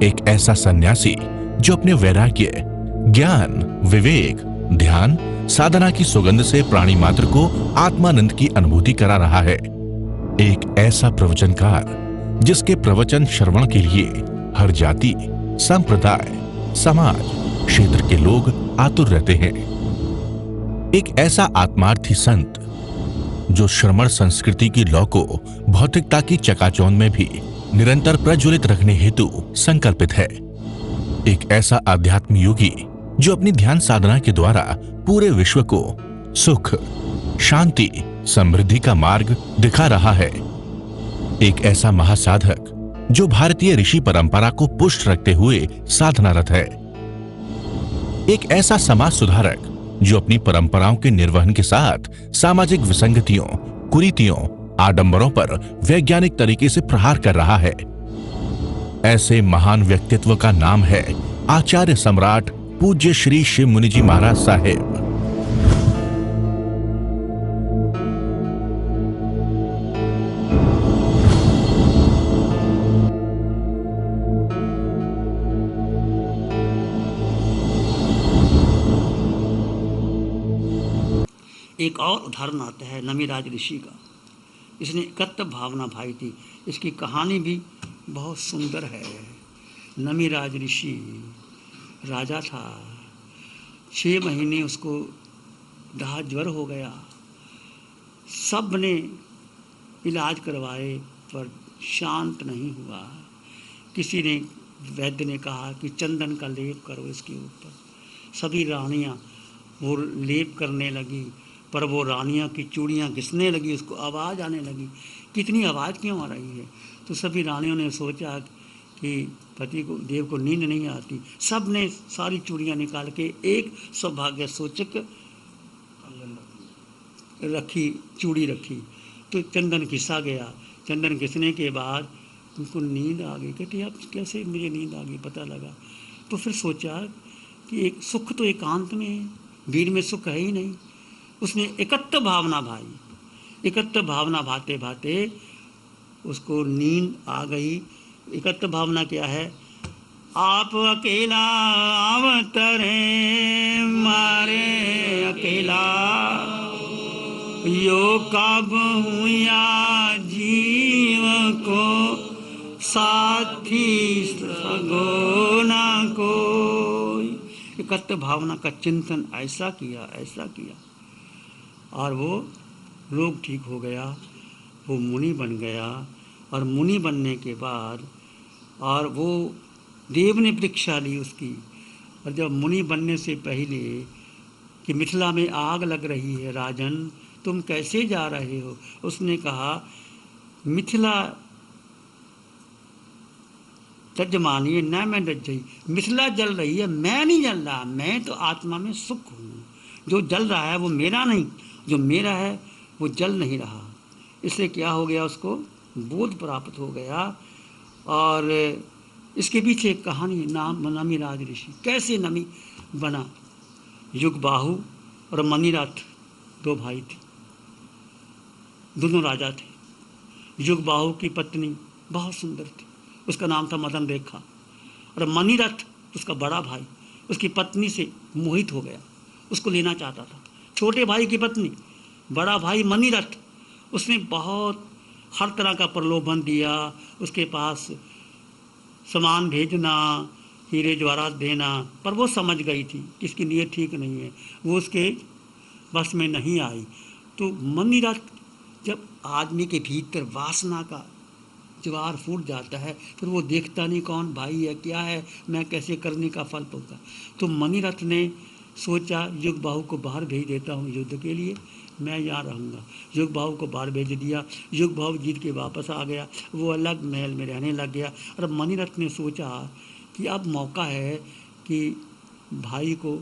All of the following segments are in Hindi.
एक ऐसा सन्यासी जो अपने वैराग्य, ज्ञान, विवेक, ध्यान, साधना की सुगंध से प्राणी मात्र को आत्मानंद की अनुभूति करा रहा है। एक ऐसा प्रवचनकार जिसके प्रवचन श्रवण के लिए हर जाति, संप्रदाय, समाज, क्षेत्र के लोग आतुर रहते हैं। एक ऐसा आत्मार्थी संत जो श्रमण संस्कृति की लौ को भौतिकता की चकाचौंध में भी निरंतर प्रज्वलित रखने हेतु संकल्पित है। एक ऐसा आध्यात्म योगी जो अपनी ध्यान साधना के द्वारा पूरे विश्व को सुख, शांति, समृद्धि का मार्ग दिखा रहा है। एक ऐसा महासाधक जो भारतीय ऋषि परंपरा को पुष्ट रखते हुए साधनारत है। एक ऐसा समाज सुधारक जो अपनी परंपराओं के निर्वहन के साथ सामाजिक विसंगतियों, कुरीतियों, आडंबरों पर वैज्ञानिक तरीके से प्रहार कर रहा है। ऐसे महान व्यक्तित्व का नाम है आचार्य सम्राट पूज्य श्री शिव मुनि जी महाराज साहेब। एक और उदाहरण आता है नमिराज ऋषि का। इसने एकत्व भावना भाई थी। इसकी कहानी भी बहुत सुंदर है। नमिराज ऋषि राजा था। 6 महीने उसको दाह ज्वर हो गया। सब ने इलाज करवाए पर शांत नहीं हुआ। किसी ने, वैद्य ने कहा कि चंदन का लेप करो इसके ऊपर। सभी रानियां वो लेप करने लगी, पर वो रानियां की चूड़ियां घिसने लगी। उसको आवाज़ आने लगी, कितनी आवाज़ क्यों आ रही है? तो सभी रानियों ने सोचा कि पति को, देव को नींद नहीं आती। सब ने सारी चूड़ियां निकाल के एक सौभाग्य सूचक रखी, चूड़ी रखी। तो चंदन घिसा गया। चंदन घिसने के बाद उनको नींद आ गई। कहती अब कैसे मुझे नींद आ गई? पता लगा तो फिर सोचा कि एक सुख तो एकांत में है, भीड़ में सुख है ही नहीं। उसने एकत्व भावना भाई। एकत्व भावना भाते भाते उसको नींद आ गई। एकत्व भावना क्या है? आप अकेला अवतरे मारे अकेला, यो कब हुआ जीव को साथी सगो ना कोई। एकत्व भावना का चिंतन ऐसा किया, ऐसा किया, और वो रोग ठीक हो गया। वो मुनि बन गया। और मुनि बनने के बाद और वो देव ने परीक्षा ली उसकी। और जब मुनि बनने से पहले कि मिथिला में आग लग रही है राजन, तुम कैसे जा रहे हो? उसने कहा मिथिला तजमानिए न मैं दज्जई। मिथिला जल रही है, मैं नहीं जल रहा। मैं तो आत्मा में सुख हूँ। जो जल रहा है वो मेरा नहीं, जो मेरा है वो जल नहीं रहा। इसलिए क्या हो गया? उसको बोध प्राप्त हो गया। और इसके पीछे एक कहानी, नाम नमिराज ऋषि। कैसे नमी बना? युगबाहु और मणिरथ 2 भाई थे। दोनों राजा थे। युगबाहु की पत्नी बहुत सुंदर थी, उसका नाम था मदन रेखा। और मणिरथ उसका बड़ा भाई उसकी पत्नी से मोहित हो गया, उसको लेना चाहता था। छोटे भाई की पत्नी, बड़ा भाई मणिरथ, उसने बहुत हर तरह का प्रलोभन दिया। उसके पास सामान भेजना, हीरे जवाहरात देना, पर वो समझ गई थी कि इसकी नीयत ठीक नहीं है, वो उसके बस में नहीं आई। तो मणिरथ, जब आदमी के भीतर वासना का ज्वार फूट जाता है, फिर वो देखता नहीं कौन भाई है, क्या है, मैं कैसे करने का फल पहुँचा। तो मणिरथ ने सोचा युगबाहु को बाहर भेज देता हूँ युद्ध के लिए, मैं यहाँ रहूँगा। युगबाहु को बाहर भेज दिया। युगबाहु जीत के वापस आ गया। वो अलग महल में रहने लग गया। और मणिरथ ने सोचा कि अब मौका है कि भाई को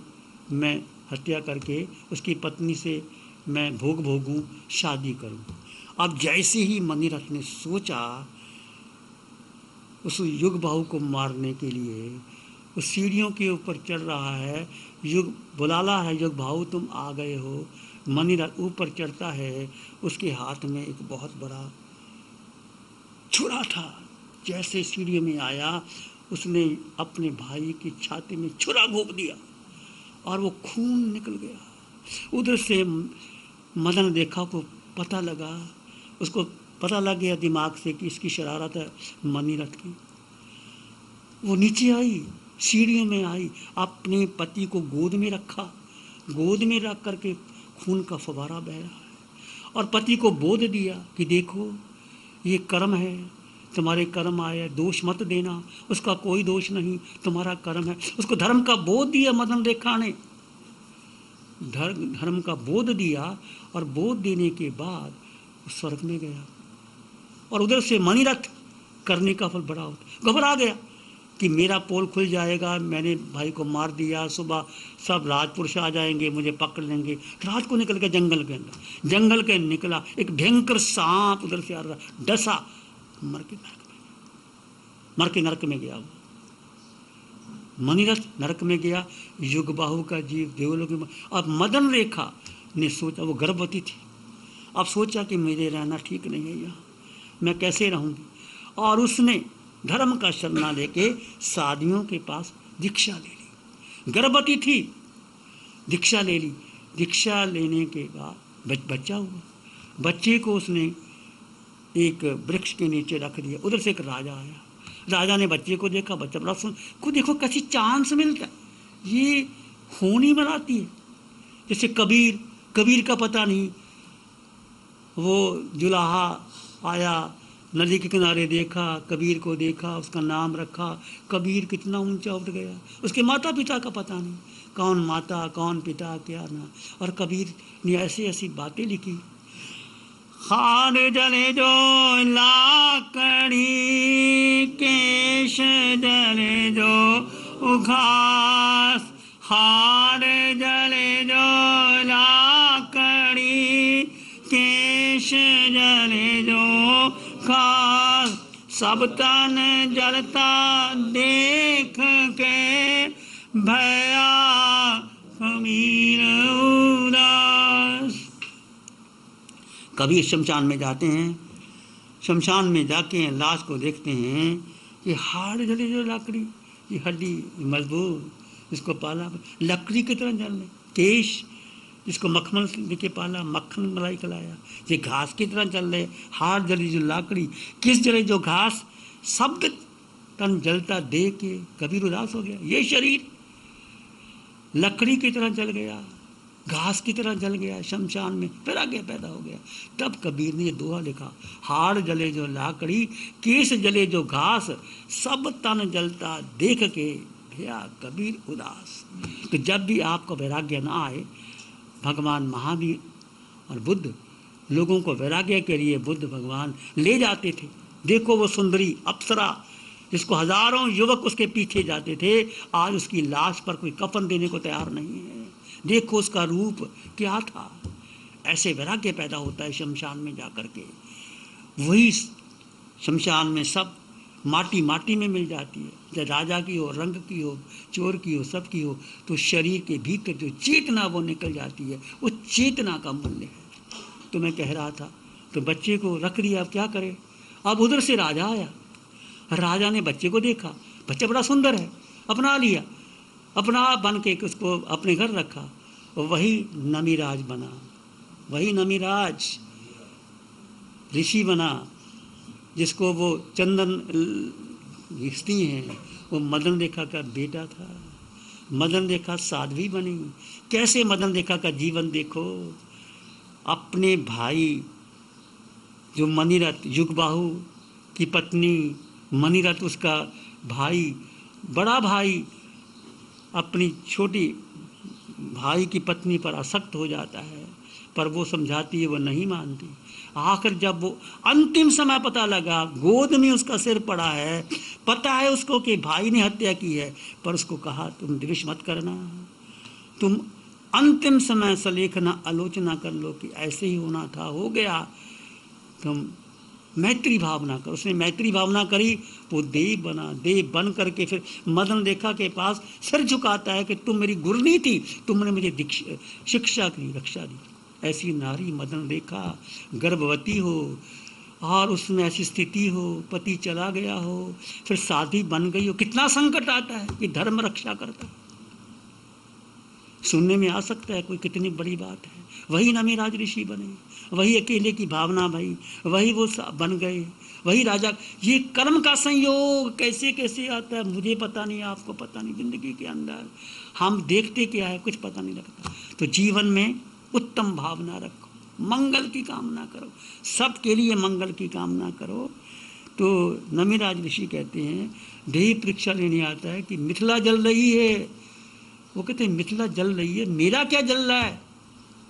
मैं हत्या करके उसकी पत्नी से मैं भोग भोगूं, शादी करूं। अब जैसे ही मणिरथ ने सोचा, उस युगबाहु को मारने के लिए उस सीढ़ियों के ऊपर चढ़ रहा है। युग बुलाला है, युगबाहु तुम आ गए हो। मणिरथ ऊपर चढ़ता है। उसके हाथ में एक बहुत बड़ा छुरा था। जैसे सीढ़ियों में आया, उसने अपने भाई की छाती में छुरा घोंप दिया और वो खून निकल गया। उधर से मदन देखा को पता लगा, उसको पता लग गया दिमाग से कि इसकी शरारत है मनीरथ की। वो नीचे आई, सीढ़ियों में आई, अपने पति को गोद में रखा, गोद में रख करके खून का फवारा बह रहा है और पति को बोध दिया कि देखो ये कर्म है, तुम्हारे कर्म आए, दोष मत देना, उसका कोई दोष नहीं, तुम्हारा कर्म है। उसको धर्म का बोध दिया मदन रेखा ने, धर्म का बोध दिया और बोध देने के बाद स्वर्ग में गया। और उधर से मनीरथ करने का फल बड़ा होता, घबरा गया कि मेरा पोल खुल जाएगा, मैंने भाई को मार दिया, सुबह सब राजपुरुष आ जाएंगे, मुझे पकड़ लेंगे। रात को निकल के जंगल के अंदर, जंगल के निकला, एक भयंकर सांप उधर से आ रहा, डसा, मर के नरक में गया। वो मनीरथ नरक में गया, युगबाहु का जीव देवलोक में। अब मदन रेखा ने सोचा, वो गर्भवती थी, अब सोचा कि मेरे रहना ठीक नहीं है यहाँ, मैं कैसे रहूँगी। और उसने धर्म का शरणा लेके साधुओं के पास दीक्षा ले ली। गर्भवती थी, दीक्षा ले ली। दीक्षा लेने के बाद बच्चा हुआ। बच्चे को उसने एक वृक्ष के नीचे रख दिया। उधर से एक राजा आया, राजा ने बच्चे को देखा, बच्चा बड़ा सुन को, देखो कैसी चांस मिलता है, ये होनी बनाती है। जैसे कबीर का पता नहीं, वो जुलाहा आया, नदी के किनारे देखा, कबीर को देखा, उसका नाम रखा, कबीर कितना ऊंचा उठ गया। उसके माता पिता का पता नहीं, कौन माता कौन पिता क्या ना। और कबीर ने ऐसी ऐसी बातें लिखी, हार जले जो लाकड़ी, केश जले जो घास, हार जले जो लाकड़ी, केश जले जो घास, सब तन जलता देख के, भया कबीर उदास। कबीर शमशान में जाते हैं, शमशान में जाके लाश को देखते हैं कि हाड़ जले जो लकड़ी, ये हड्डी मजबूत, इसको पाला लकड़ी की तरह जल रहे, केश जिसको मखमल के पाला, मक्खन मलाई खिलाया, ये घास की तरह चल रहे, हाड़ जली जो लाकड़ी, किस जले जो घास, शब्द तन जलता देख के कबीर उदास हो गया। ये शरीर लकड़ी की तरह जल गया, घास की तरह जल गया, शमशान में वैराग्य पैदा हो गया। तब कबीर ने ये दोहा लिखा, हाड़ जले जो लाकड़ी, केस जले जो घास, सब तन जलता देख के भया कबीर उदास। तो जब भी आपको वैराग्य ना आए, भगवान महावीर और बुद्ध लोगों को वैराग्य के लिए बुद्ध भगवान ले जाते थे। देखो वो सुंदरी अप्सरा जिसको हजारों युवक उसके पीछे जाते थे, आज उसकी लाश पर कोई कफन देने को तैयार नहीं है। देखो उसका रूप क्या था। ऐसे वैराग्य पैदा होता है शमशान में जाकर के। वही शमशान में सब माटी माटी में मिल जाती है, चाहे राजा की हो, रंग की हो, चोर की हो, सब की हो, तो शरीर के भीतर जो चेतना वो निकल जाती है, वो चेतना का मूल्य है। तो मैं कह रहा था, तो बच्चे को रख दिया, अब क्या करे। अब उधर से राजा आया, राजा ने बच्चे को देखा, बच्चा बड़ा सुंदर है, अपना लिया, अपना बन के उसको अपने घर रखा। वही नमीराज बना, वही नमीराज ऋषि बना, जिसको वो चंदन घिसती हैं, वो मदन रेखा का बेटा था। मदन रेखा साध्वी बनी। कैसे मदन रेखा का जीवन देखो, अपने भाई जो मनीरथ, युगबाहु की पत्नी मनीरथ, उसका भाई, बड़ा भाई अपनी छोटी भाई की पत्नी पर आसक्त हो जाता है, पर वो समझाती है, वो नहीं मानती। आखिर जब वो अंतिम समय पता लगा, गोद में उसका सिर पड़ा है, पता है उसको कि भाई ने हत्या की है, पर उसको कहा तुम द्वेष मत करना, तुम अंतिम समय सलेखना आलोचना कर लो कि ऐसे ही होना था, हो गया, तुम मैत्री भावना कर। उसने मैत्री भावना करी, वो देव बना। देव बन करके फिर मदन रेखा के पास सिर झुकाता है कि तुम मेरी गुरनी थी, तुमने मुझे शिक्षा की, रक्षा दी। ऐसी नारी मदन रेखा गर्भवती हो और उसमें ऐसी स्थिति हो, पति चला गया हो, फिर शादी बन गई हो, कितना संकट आता है कि धर्म रक्षा करता है। सुनने में आ सकता है कोई कितनी बड़ी बात है, वही नमिराज ऋषि बने, वही अकेले की भावना भाई, वही वो बन गए, वही राजा। ये कर्म का संयोग कैसे कैसे आता है मुझे पता नहीं, आपको पता नहीं। जिंदगी के अंदर हम देखते क्या है कुछ पता नहीं लगता। तो जीवन में उत्तम भावना रखो, मंगल की कामना करो, सबके लिए मंगल की कामना करो। तो नमिराज ऋषि कहते हैं, देह परीक्षा लेने आता है कि मिथिला जल रही है। वो कहते हैं मिथिला जल रही है, मेरा क्या जल रहा है?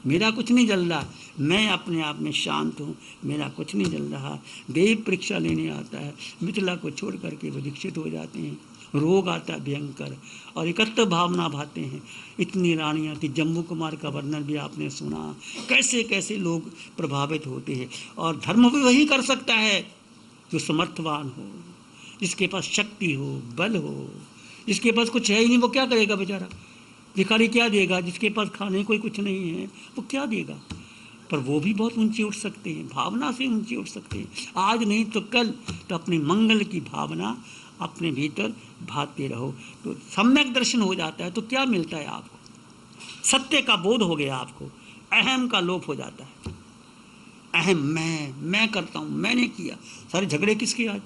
मेरा कुछ नहीं जल रहा, मैं अपने आप में शांत हूँ, मेरा कुछ नहीं जल रहा। देव परीक्षा लेने आता है, मिथिला को छोड़ करके वो दीक्षित हो जाते हैं। रोग आता है भयंकर और एकत्र भावना भाते हैं। इतनी रानियाँ थी, जम्मू कुमार का वर्णन भी आपने सुना, कैसे कैसे लोग प्रभावित होते हैं। और धर्म भी वही कर सकता है जो समर्थवान हो, जिसके पास शक्ति हो, बल हो। जिसके पास कुछ है ही नहीं वो क्या करेगा बेचारा? भिखारी क्या देगा? जिसके पास खाने कोई कुछ नहीं है वो क्या देगा? पर वो भी बहुत ऊंचे उठ सकते हैं, भावना से ऊंचे उठ सकते हैं। आज नहीं तो कल, तो अपने मंगल की भावना अपने भीतर भाते रहो, तो सम्यक दर्शन हो जाता है। तो क्या मिलता है आपको? सत्य का बोध हो गया आपको, अहम का लोप हो जाता है। अहम, मैं करता हूँ, मैंने किया। सारे झगड़े किसके? आज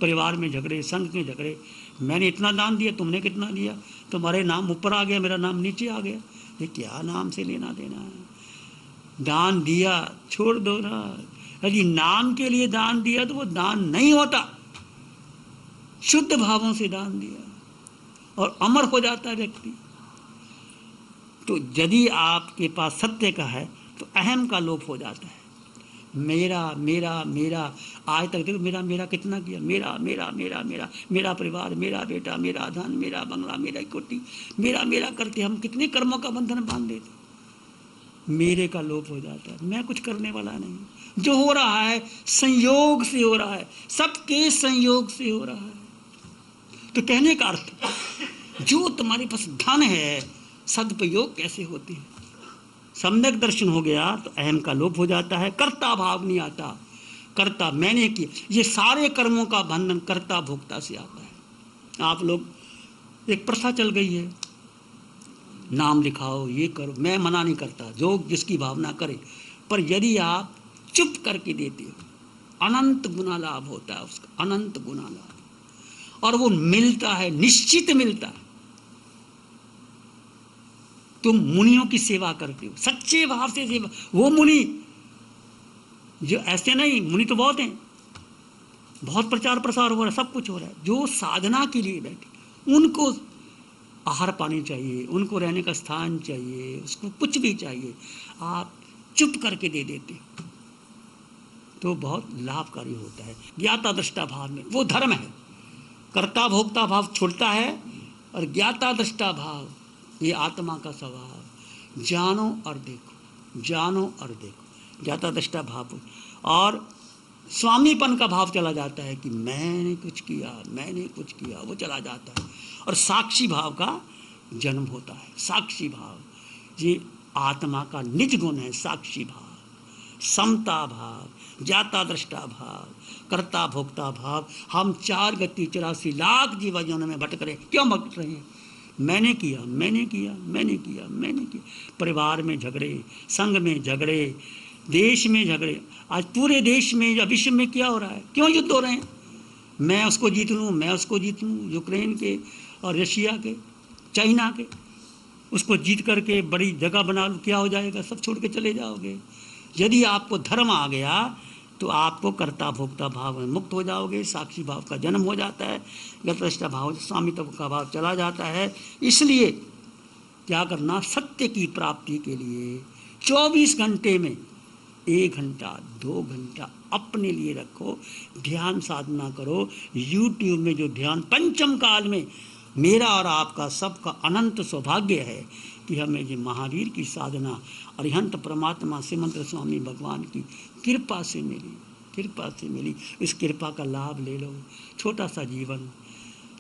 परिवार में झगड़े, संघ के झगड़े। मैंने इतना दान दिया, तुमने कितना दिया, तुम्हारे नाम ऊपर आ गया, मेरा नाम नीचे आ गया। ये क्या नाम से लेना देना है? दान दिया छोड़ दो ना। यदि नाम के लिए दान दिया तो वो दान नहीं होता। शुद्ध भावों से दान दिया और अमर हो जाता है व्यक्ति। तो यदि आपके पास सत्य का है तो अहम का लोप हो जाता है। मेरा मेरा मेरा, आज तक देखो मेरा मेरा कितना किया, मेरा मेरा मेरा मेरा, मेरा परिवार, मेरा बेटा, मेरा धन, मेरा बंगला, मेरा कोठी, मेरा मेरा करते हम कितने कर्मों का बंधन बांध देते। मेरे का लोप हो जाता है, मैं कुछ करने वाला नहीं। जो हो रहा है संयोग से हो रहा है, सबके संयोग से हो रहा है। तो कहने का अर्थ, जो तुम्हारे पास धन है सदुपयोग कैसे होते हैं? सम्यक दर्शन हो गया तो अहम का लोप हो जाता है, कर्ता भाव नहीं आता। कर्ता मैंने किया, ये सारे कर्मों का बंधन कर्ता भोक्ता से आता है। आप लोग, एक प्रथा चल गई है, नाम लिखाओ, ये करो। मैं मना नहीं करता, जो जिसकी भावना करे, पर यदि आप चुप करके देते हो अनंत गुना लाभ होता है उसका, अनंत गुना लाभ, और वो मिलता है, निश्चित मिलता है। तुम मुनियों की सेवा करते हो, सच्चे भाव से सेवा। वो मुनि जो ऐसे नहीं, मुनि तो बहुत हैं, बहुत प्रचार प्रसार हो रहा है, सब कुछ हो रहा है। जो साधना के लिए बैठे, उनको आहार पानी चाहिए, उनको रहने का स्थान चाहिए, उसको कुछ भी चाहिए, आप चुप करके दे देते तो बहुत लाभकारी होता है। ज्ञाता दृष्टा भाव में वो धर्म है। कर्ता भोक्ता भाव छूटता है और ज्ञाता दृष्टा भाव, ये आत्मा का स्वभाव। जानो और देखो, जानो और देखो, ज्ञाता दृष्टा भाव। और स्वामीपन का भाव चला जाता है कि मैंने कुछ किया, मैंने कुछ किया, वो चला जाता है। और साक्षी भाव का जन्म होता है। साक्षी भाव ये आत्मा का निज गुण है। साक्षी भाव, समता भाव, ज्ञाता दृष्टा भाव, कर्ता भोक्ता भाव। हम 4 गति 84 लाख जीवन में भटक रहे। क्यों भटक रहे हैं? मैंने किया, मैंने किया, मैंने किया, मैंने किया। परिवार में झगड़े, संघ में झगड़े, देश में झगड़े। आज पूरे देश में या विश्व में क्या हो रहा है? क्यों युद्ध हो रहे हैं? मैं उसको जीत लूँ, मैं उसको जीत लूँ। यूक्रेन के और रशिया के, चाइना के, उसको जीत करके बड़ी जगह बना लूँ, क्या हो जाएगा? सब छोड़ के चले जाओगे। यदि आपको धर्म आ गया तो आपको कर्ता भोक्ता भाव में मुक्त हो जाओगे। साक्षी भाव का जन्म हो जाता है। गतनिष्ठा भाव, स्वामित्व का भाव चला जाता है। इसलिए क्या करना? सत्य की प्राप्ति के लिए 24 घंटे में 1 घंटा 2 घंटा अपने लिए रखो, ध्यान साधना करो। यूट्यूब में जो ध्यान पंचम काल में मेरा और आपका सबका अनंत सौभाग्य है कि हमें ये महावीर की साधना अरिहंत परमात्मा श्रीमंत स्वामी भगवान की कृपा से मिली, कृपा से मिली। इस कृपा का लाभ ले लो। छोटा सा जीवन,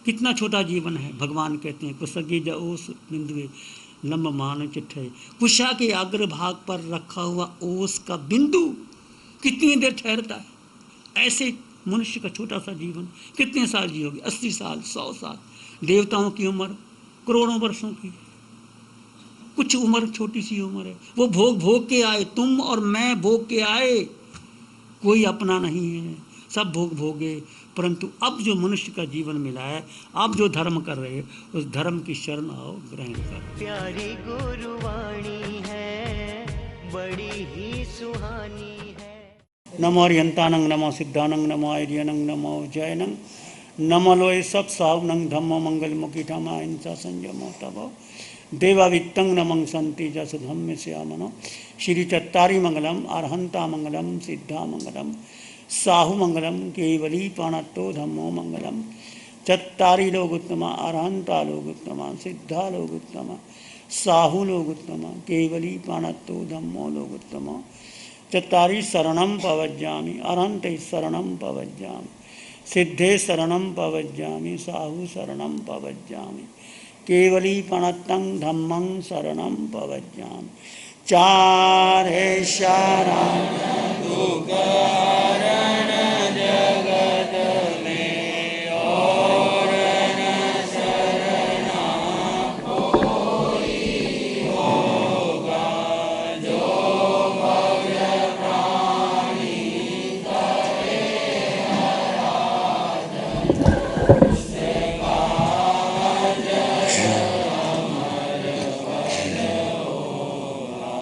कितना छोटा जीवन है। भगवान कहते हैं कुसगी ओस बिंदुए लंब मान चिट्ठे। कुशा के अग्र भाग पर रखा हुआ ओस का बिंदु कितनी देर ठहरता है? ऐसे मनुष्य का छोटा सा जीवन कितने साल जियोगे? 80 साल, 100 साल। देवताओं की उम्र करोड़ों वर्षों की, कुछ उम्र छोटी सी उम्र है। वो भोग भोग के आए, तुम और मैं भोग के आए, कोई अपना नहीं है, सब भोग भोगे। परंतु अब जो मनुष्य का जीवन मिला है, अब जो धर्म कर रहे हो, उस धर्म की शरण आओ, ग्रहण करो। प्यारी गुरुवाणी है, बड़ी ही सुहानी है। नमो अरिहंतानंग, नमो सिद्धानंग, नमो आर्यनंग, नमो जयनंग, नमो लोय सब सावनंग, धम्मो मंगल मुखी धमा हिंसा संयमो तबो देवावित्तं नमं संति जस धम्म श्यामनो। श्री चत्तारी मंगलम, अरहंता मंगलम, सिद्धा मंगलम, साहु मंगलम, केवली पाणत्तो धम्मो मंगलम। चत्तारी लोग उत्तमा, अरहंता लोग उत्तमा, सिद्धा लोग उत्तमा, साहु लोग उत्तमा, केवली पाणत्तो धम्मो लोग उत्तमा। चत्तारी शरणं पवज्जामि, अरहंते शरणं पवज्जामि, सिद्धे शरणं पवज्जामि, साहु शरणं पवज्जामि, केवली पणत्तं धम्मं शरणं पवज्जामि। चारे शरण दुःखहरण जगत में, और न शरणा कोई होगा, जो भव्य प्राणी करे आराधन, उससे काज अमर फल होगा,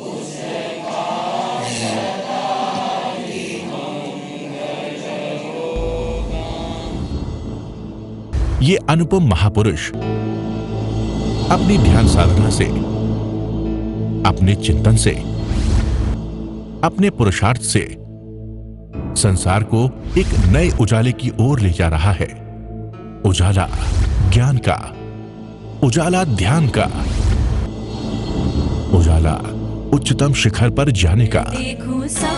उससे काज तारी मंगल होगा। ये अनुपम महापुरुष अपनी ध्यान साधना से, अपने चिंतन से, अपने पुरुषार्थ से संसार को एक नए उजाले की ओर ले जा रहा है। उजाला ज्ञान का, उजाला ध्यान का, उजाला उच्चतम शिखर पर जाने का। देखूं सब